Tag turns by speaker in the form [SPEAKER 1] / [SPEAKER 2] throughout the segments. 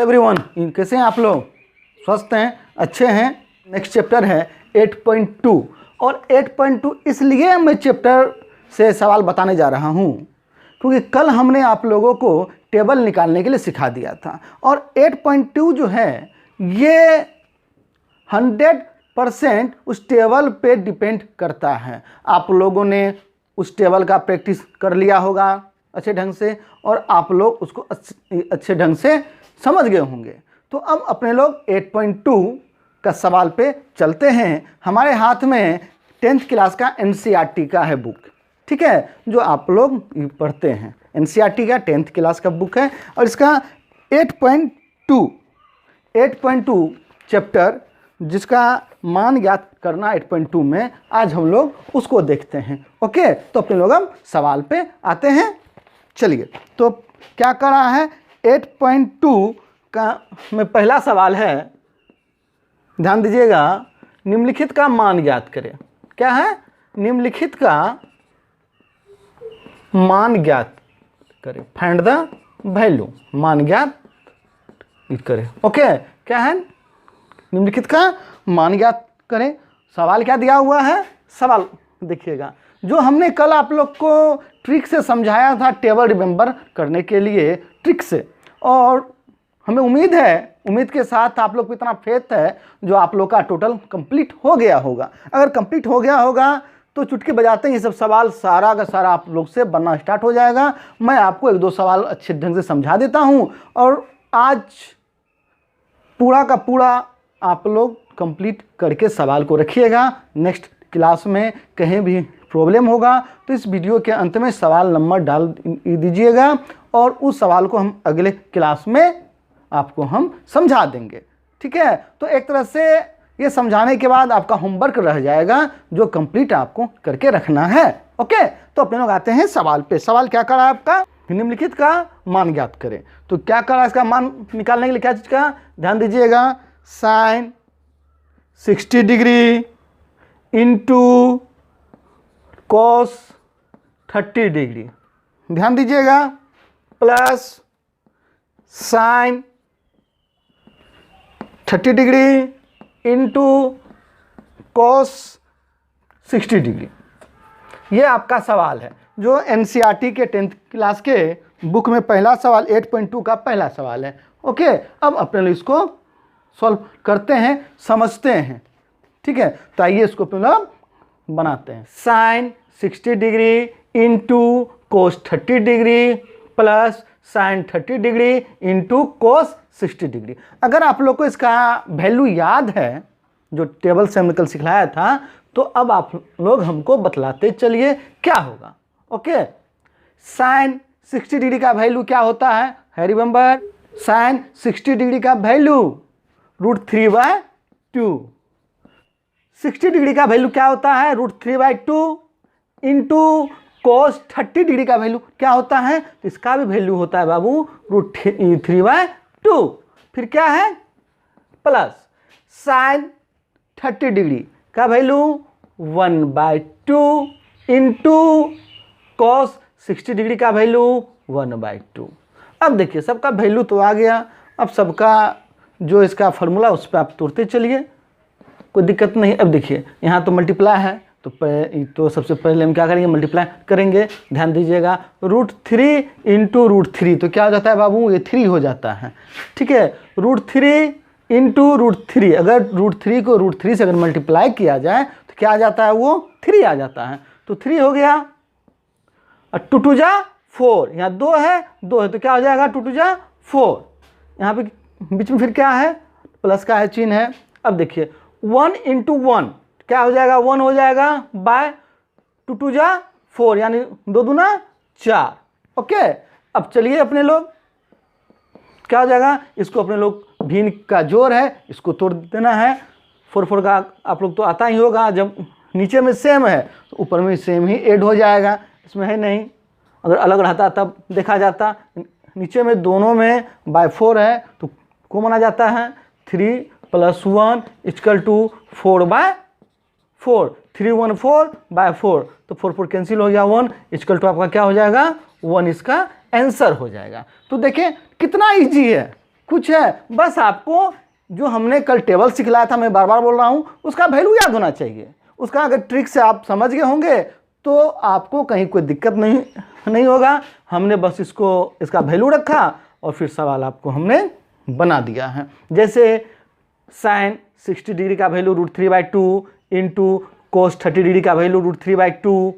[SPEAKER 1] Everyone, कैसे हैं आप लोग? स्वस्थ हैं, अच्छे हैं। नेक्स्ट चैप्टर है 8.2 और 8.2 इसलिए मैं चैप्टर से सवाल बताने जा रहा हूं क्योंकि कल हमने आप लोगों को टेबल निकालने के लिए सिखा दिया था और 8.2 जो है ये 100% उस टेबल पे डिपेंड करता है। आप लोगों ने उस टेबल का प्रैक्टिस कर लिया होगा अच्छे ढंग से और आप लोग उसको अच्छे ढंग से समझ गए होंगे। तो अब अपने लोग 8.2 का सवाल पे चलते हैं। हमारे हाथ में 10th क्लास का NCERT का है बुक, ठीक है, जो आप लोग पढ़ते हैं। NCERT का 10th क्लास का बुक है और इसका 8.2 चैप्टर जिसका मान ज्ञात करना 8.2 में, आज हम लोग उसको देखते हैं। ओके, तो अपने लोग हम सवाल पे आते हैं। चलिए, तो क्या कर रहा है 8.2 का में पहला सवाल है, ध्यान दीजिएगा, निम्नलिखित का मान ज्ञात करें। क्या है? निम्नलिखित का मान ज्ञात करें, फाइंड द वैल्यू, मान ज्ञात करें। ओके, क्या है? निम्नलिखित का मान ज्ञात करें। सवाल क्या दिया हुआ है? सवाल देखिएगा, जो हमने कल आप लोग को ट्रिक से समझाया था टेबल रिमेंबर करने के लिए, ट्रिक से, और हमें उम्मीद के साथ आप लोग को इतना फेथ है जो आप लोग का टोटल कंप्लीट हो गया होगा। अगर कंप्लीट हो गया होगा तो चुटकी बजाते ही ये सब सवाल सारा का सारा आप लोग से बनना स्टार्ट हो जाएगा। मैं आपको एक दो सवाल अच्छे ढंग से समझा देता हूँ और आज पूरा का पूरा आप लोग कंप्लीट करके सवाल को रखिएगा। नेक्स्ट क्लास में कहीं भी प्रॉब्लम होगा तो इस वीडियो के अंत में सवाल नंबर डाल दीजिएगा और उस सवाल को हम अगले क्लास में आपको हम समझा देंगे, ठीक है। तो एक तरह से ये समझाने के बाद आपका होमवर्क रह जाएगा जो कंप्लीट आपको करके रखना है। ओके, तो अपने लोग आते हैं सवाल पे। सवाल क्या करा आपका? निम्नलिखित का मान ज्ञात करें। तो क्या करा इसका मान निकालने के लिए? क्या चीज़ का? ध्यान दीजिएगा, sine 60 degree into cos 30 degree, ध्यान दीजिएगा, plus sine 30 degree into cos 60 degree. ये आपका सवाल है जो NCERT के 10th क्लास के बुक में पहला सवाल 8.2 का पहला सवाल है। ओके, अब अपने लोग इसको सॉल्व करते हैं, समझते हैं, ठीक है। तो आइए इसको अपने लोग बनाते हैं। Sine 60 degree into cos 30 degree plus sine 30 degree into cos 60 degree. अगर आप लोग को इसका वैल्यू याद है जो टेबल से हमने कल सिखलाया था, तो अब आप लोग हमको बतलाते चलिए क्या होगा। ओके, साइन 60 डिग्री का वैल्यू क्या होता है? रिमेंबर, साइन 60 डिग्री का वैल्यू √3/2। 60 डिग्री का वैल्यू क्या होता है? √3/2 इंटू कोस 30 डिग्री का वैल्यू क्या होता है? इसका भी वैल्यू होता है बाबू √3/2। फिर क्या है? प्लस साइन 30 डिग्री का वैल्यू 1/2 इंटू कॉस 60 डिग्री का वैल्यू 1/2। अब देखिए सबका वैल्यू तो आ गया। अब सबका जो इसका फॉर्मूला उस पर आप तोड़ते चलिए, कोई दिक्कत नहीं। अब देखिए यहाँ तो मल्टीप्लाई है तो सबसे पहले हम क्या करेंगे? मल्टीप्लाई करेंगे। ध्यान दीजिएगा, √3 इंटू √3 तो क्या हो जाता है बाबू? ये 3 हो जाता है, ठीक है। √3 इंटू √3, अगर √3 को √3 से अगर मल्टीप्लाई किया जाए तो क्या आ जाता है? वो 3 आ जाता है। तो 3 हो गया और 2 2 जा 4, यहाँ 2 है तो क्या हो जाएगा? 2 2 जा 4। यहाँ पे बीच में फिर क्या है? प्लस का है चिन्ह है। अब देखिए 1 इंटू 1 क्या हो जाएगा? 1 हो जाएगा बाय 2 2 जा 4, यानी 2 दूना 4। ओके, अब चलिए अपने लोग क्या हो जाएगा? इसको अपने लोग भिन्न का जोड़ है, इसको तोड़ देना है। 4 4 का आप लोग तो आता ही होगा, जब नीचे में सेम है तो ऊपर में सेम ही ऐड हो जाएगा, इसमें है नहीं। अगर अलग रहता तब देखा जाता। नीचे में दोनों में बाय 4 है तो को माना जाता है 3 + 1 = 4/4। 3 1 4/4 तो 4 4 कैंसिल हो गया, 1 = आपका क्या हो जाएगा? 1 इसका आंसर हो जाएगा। तो देखिए कितना इजी है, कुछ है, बस आपको जो हमने कल टेबल सिखलाया था, मैं बार बार बोल रहा हूँ, उसका वैल्यू याद होना चाहिए। उसका अगर ट्रिक से आप समझ गए होंगे तो आपको कहीं कोई दिक्कत नहीं होगा। हमने बस इसका वैल्यू रखा और फिर सवाल आपको हमने बना दिया है। जैसे साइन 60 डिग्री का वैल्यू √3/2 इंटू कोस 30 डिग्री का वैल्यू √3/2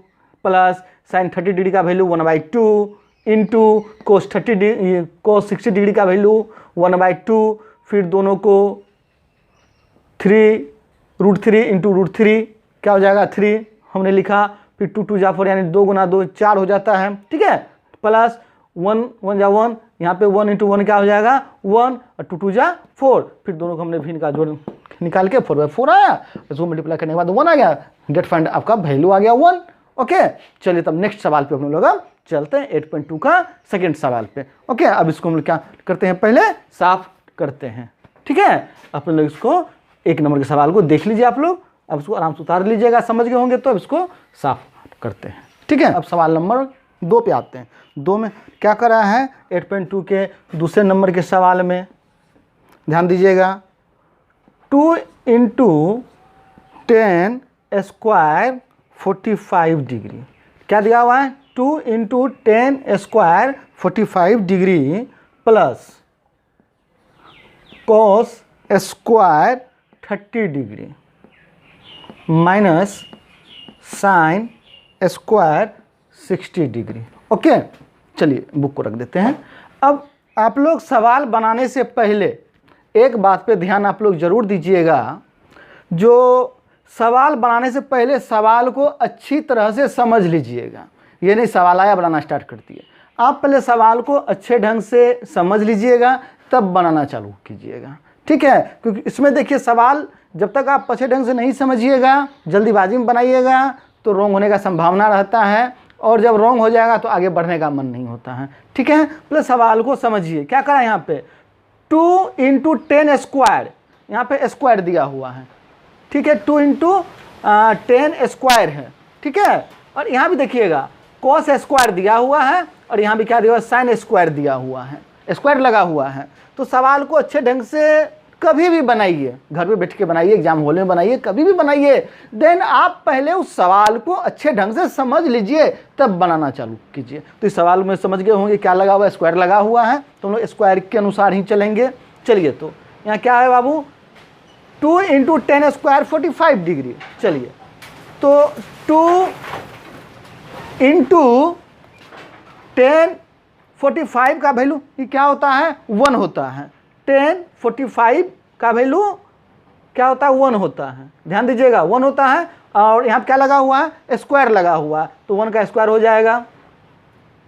[SPEAKER 1] प्लस साइन 30 डिग्री का वैल्यू 1/2 इंटू कोस 60 डिग्री का वैल्यू 1/2, फिर दोनों को 3√3 इंटू √3 क्या हो जाएगा 3 हमने लिखा, फिर 2 2 जा 4 यानी 2 गुना 2 4 हो जाता है, ठीक है, प्लस 1 1 जा 1, यहाँ पे 1 इंटू 1 क्या हो जाएगा 1 और 2 2 जा 4, फिर दोनों को हमने भिन्न का जोड़ निकाल के 4/4 आया, इसको मल्टीप्लाई करने के बाद 1 आ गया, गेट फाइंड आपका वैल्यू आ गया 1। ओके, चलिए तब नेक्स्ट सवाल पे हम लोग चलते हैं 8.2 का सेकंड सवाल पे। ओके, अब इसको हम लोग क्या करते हैं, पहले साफ करते हैं, ठीक है। अपने लोग इसको 1 नंबर के सवाल को देख लीजिए आप लोग, अब इसको आराम से उतार लीजिएगा, समझ गए होंगे तो अब इसको साफ करते हैं, ठीक है। अब सवाल नंबर 2 पे आते हैं। 2 में क्या करा है, 8.2 के दूसरे नंबर के सवाल में ध्यान दीजिएगा, 2 × 10 स्क्वायर 45 डिग्री क्या दिया हुआ है, 2 × 10 square 45 degree plus cos square 30 degree minus sine square 60 degree. Okay, चलिए बुक को रख देते हैं। अब आप लोग सवाल बनाने से पहले एक बात पे ध्यान आप लोग ज़रूर दीजिएगा, जो सवाल बनाने से पहले सवाल को अच्छी तरह से समझ लीजिएगा। ये नहीं सवाल आया बनाना स्टार्ट करती है, आप पहले सवाल को अच्छे ढंग से समझ लीजिएगा तब बनाना चालू कीजिएगा, ठीक है। क्योंकि इसमें देखिए सवाल जब तक आप अच्छे ढंग से नहीं समझिएगा, जल्दीबाजी में बनाइएगा तो रॉन्ग होने का संभावना रहता है, और जब रॉन्ग हो जाएगा तो आगे बढ़ने का मन नहीं होता है, ठीक है। प्लस सवाल को समझिए, क्या करा यहाँ पे 2 × 10 स्क्वायर, यहाँ पे स्क्वायर दिया हुआ है, ठीक है, 2 × 10 स्क्वायर है, ठीक है। और यहाँ भी देखिएगा cos स्क्वायर दिया हुआ है और यहाँ भी क्या दिया हुआ है, साइन स्क्वायर दिया हुआ है, स्क्वायर लगा हुआ है। तो सवाल को अच्छे ढंग से कभी भी बनाइए, घर पे बैठ के बनाइए, एग्जाम हॉल में बनाइए, कभी भी बनाइए, देन आप पहले उस सवाल को अच्छे ढंग से समझ लीजिए तब बनाना चालू कीजिए। तो इस सवाल में समझ गए होंगे क्या लगा हुआ है, स्क्वायर लगा हुआ है, तो हम लोग स्क्वायर के अनुसार ही चलेंगे। चलिए तो यहाँ क्या है बाबू, 2 × 10 स्क्वायर 45 डिग्री, चलिए तो 2 × 10 45 का वैल्यू ये क्या होता है 1 होता है, 10 45 का वैल्यू क्या होता है 1 होता है, ध्यान दीजिएगा 1 होता है। और यहाँ पे क्या लगा हुआ है, स्क्वायर लगा हुआ है, तो 1 का स्क्वायर हो जाएगा,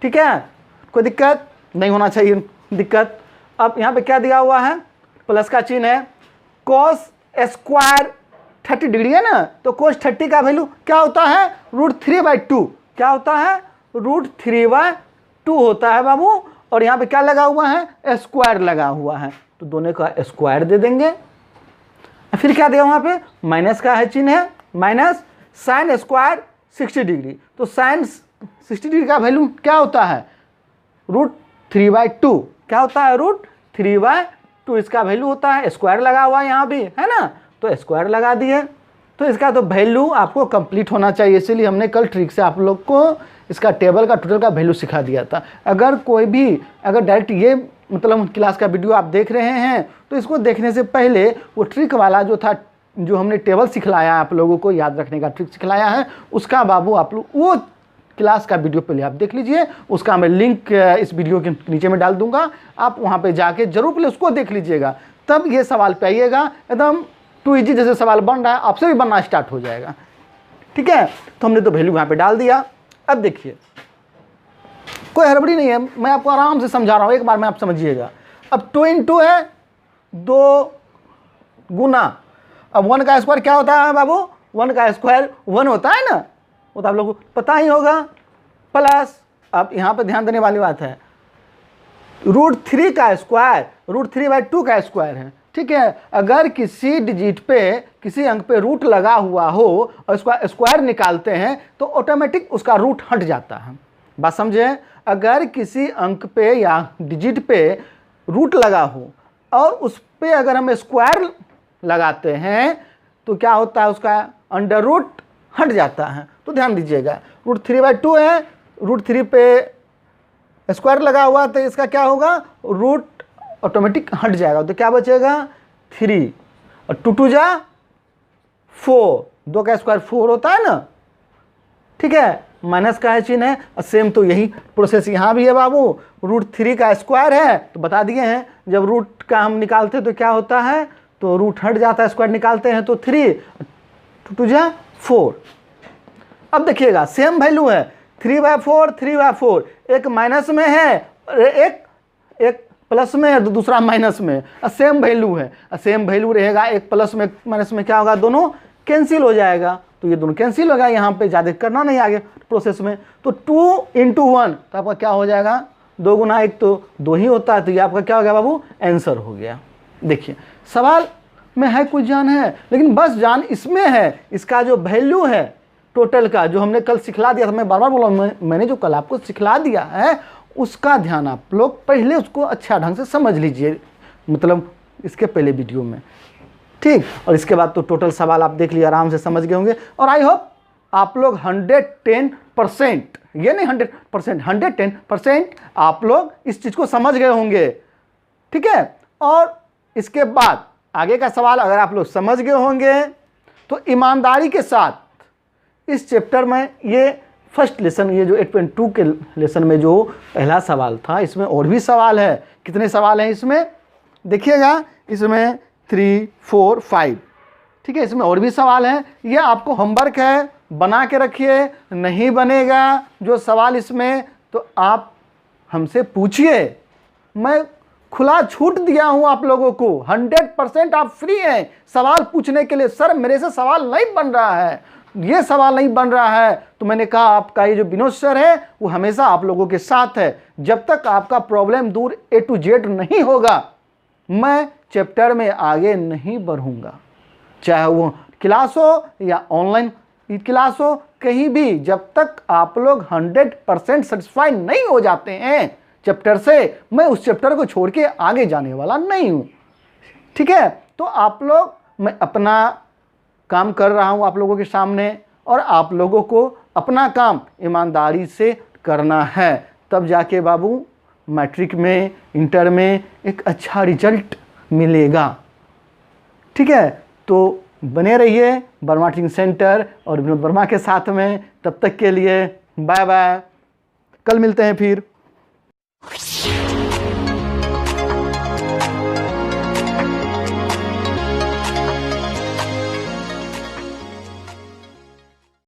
[SPEAKER 1] ठीक है, कोई दिक्कत नहीं होना चाहिए दिक्कत। अब यहाँ पे क्या दिया हुआ है, प्लस का चिन्ह है, cos स्क्वायर 30 डिग्री है ना, तो cos 30 का वैल्यू क्या होता है √3/2, क्या होता है √3/2 होता है बाबू। और यहाँ पे क्या लगा हुआ है, स्क्वायर लगा हुआ है, तो दोनों का स्क्वायर दे देंगे। फिर क्या दिया वहाँ पे, माइनस का है चिन्ह है, माइनस साइन स्क्वायर 60 डिग्री, तो साइन 60 डिग्री का वैल्यू क्या होता है √3/2, क्या होता है √3/2 इसका वैल्यू होता है, स्क्वायर लगा हुआ है यहाँ भी है ना, तो स्क्वायर लगा दिए। तो इसका तो वैल्यू आपको कंप्लीट होना चाहिए, इसीलिए हमने कल ट्रिक से आप लोग को इसका टेबल का टोटल का वैल्यू सिखा दिया था। अगर कोई भी अगर डायरेक्ट ये मतलब क्लास का वीडियो आप देख रहे हैं तो इसको देखने से पहले वो ट्रिक वाला जो था, जो हमने टेबल सिखलाया आप लोगों को याद रखने का ट्रिक सिखलाया है, उसका बाबू आप लोग वो क्लास का वीडियो पहले आप देख लीजिए, उसका मैं लिंक इस वीडियो के नीचे में डाल दूंगा, आप वहाँ पे जाके जरूर पहले उसको देख लीजिएगा, तब ये सवाल पे आइएगा, एकदम टू इजी जैसे सवाल बन रहा है आपसे भी बनना स्टार्ट हो जाएगा, ठीक है। तो हमने तो वैल्यू यहाँ पे डाल दिया। अब देखिए कोई हड़बड़ी नहीं है, मैं आपको आराम से समझा रहा हूँ, एक बार में आप समझिएगा। अब 2 × है 2 गुना, अब 1 का स्क्वायर क्या होता है बाबू, 1 का स्क्वायर 1 होता है ना, वो तो आप लोगों को पता ही होगा, प्लस अब यहाँ पे ध्यान देने वाली बात है, √3 का स्क्वायर √3/2 का स्क्वायर है, ठीक है। अगर किसी डिजिट पे किसी अंक पे रूट लगा हुआ हो और उसका स्क्वायर निकालते हैं तो ऑटोमेटिक उसका रूट हट जाता है, बात समझे। अगर किसी अंक पे या डिजिट पे रूट लगा हो और उस पर अगर हम स्क्वायर लगाते हैं तो क्या होता है, उसका अंडर रूट हट जाता है। तो ध्यान दीजिएगा, √3/2 है, √3 पे स्क्वायर लगा हुआ तो इसका क्या होगा, रूट ऑटोमेटिक हट जाएगा। तो क्या बचेगा 3 और 2 2 जा 4, 2 का स्क्वायर 4 होता है ना, ठीक है, माइनस का है चिन्ह है। और सेम तो यही प्रोसेस यहाँ भी है बाबू, √3 का स्क्वायर है तो बता दिए हैं, जब रूट का हम निकालते हैं तो क्या होता है, तो रूट हट जाता है, स्क्वायर निकालते हैं तो 3, 2 2 जा 4। अब देखिएगा सेम वैल्यू है, 3/4 3/4, एक माइनस में है और एक प्लस में है, दूसरा माइनस में, सेम वैल्यू है। सेम वैल्यू रहेगा, एक प्लस में एक माइनस में क्या होगा, दोनों कैंसिल हो जाएगा। तो ये दोनों कैंसिल होगा, यहाँ पे ज़्यादा करना नहीं आगे प्रोसेस में। तो 2 × 1 तो आपका क्या हो जाएगा, 2 × 1 तो 2 ही होता है। तो ये आपका क्या हो गया बाबू, आंसर हो गया। देखिए सवाल में है कुछ जान है, लेकिन बस जान इसमें है, इसका जो वैल्यू है टोटल का, जो हमने कल सिखला दिया था, मैं बार बार बोला, मैंने जो कल आपको सिखला दिया है उसका ध्यान आप लोग पहले उसको अच्छा ढंग से समझ लीजिए, मतलब इसके पहले वीडियो में, ठीक। और इसके बाद तो टोटल सवाल आप देख लिए, आराम से समझ गए होंगे। और आई होप आप लोग 110%, ये नहीं 100%, 110% आप लोग इस चीज़ को समझ गए होंगे, ठीक है। और इसके बाद आगे का सवाल अगर आप लोग समझ गए होंगे तो ईमानदारी के साथ इस चैप्टर में, ये फर्स्ट लेसन, ये जो 8.2 के लेसन में जो पहला सवाल था, इसमें और भी सवाल है। कितने सवाल हैं इसमें देखिएगा, इसमें 3 4 5, ठीक है, इसमें और भी सवाल हैं। ये आपको होमवर्क है, बना के रखिए, नहीं बनेगा जो सवाल इसमें तो आप हमसे पूछिए, मैं खुला छूट दिया हूं आप लोगों को, 100% आप फ्री हैं सवाल पूछने के लिए। सर मेरे से सवाल नहीं बन रहा है, ये सवाल नहीं बन रहा है, तो मैंने कहा आपका ये जो विनोद सर है वो हमेशा आप लोगों के साथ है। जब तक आपका प्रॉब्लम दूर A to Z नहीं होगा, मैं चैप्टर में आगे नहीं बढ़ूंगा, चाहे वो क्लास हो या ऑनलाइन क्लास हो, कहीं भी। जब तक आप लोग 100% सेटिस्फाई नहीं हो जाते हैं चैप्टर से, मैं उस चैप्टर को छोड़ के आगे जाने वाला नहीं हूं, ठीक है। तो आप लोग, मैं अपना काम कर रहा हूं आप लोगों के सामने, और आप लोगों को अपना काम ईमानदारी से करना है, तब जाके बाबू मैट्रिक में, इंटर में एक अच्छा रिजल्ट मिलेगा, ठीक है। तो बने रहिए वर्मा ट्रेनिंग सेंटर और विनोद वर्मा के साथ में। तब तक के लिए बाय बाय, कल मिलते हैं फिर।